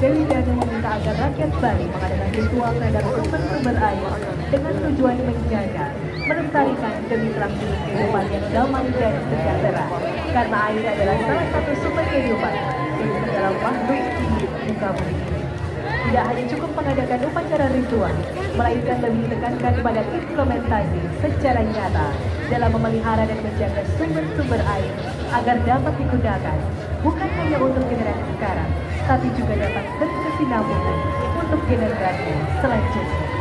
Dewi Danu meminta agar rakyat Bali mengadakan ritual terhadap sumber-sumber air dengan tujuan menjaga, melestarikan demi kelangsungan kehidupan yang damai dan sejahtera. Karena air adalah salah satu sumber kehidupan bagi segala makhluk di muka bumi. Tidak hanya cukup mengadakan upacara ritual, melainkan lebih ditekankan pada implementasi secara nyata dalam memelihara dan menjaga sumber-sumber air agar dapat digunakan bukan hanya untuk generasi sekarang, tapi juga dapat berkesinambungan untuk generasi selanjutnya.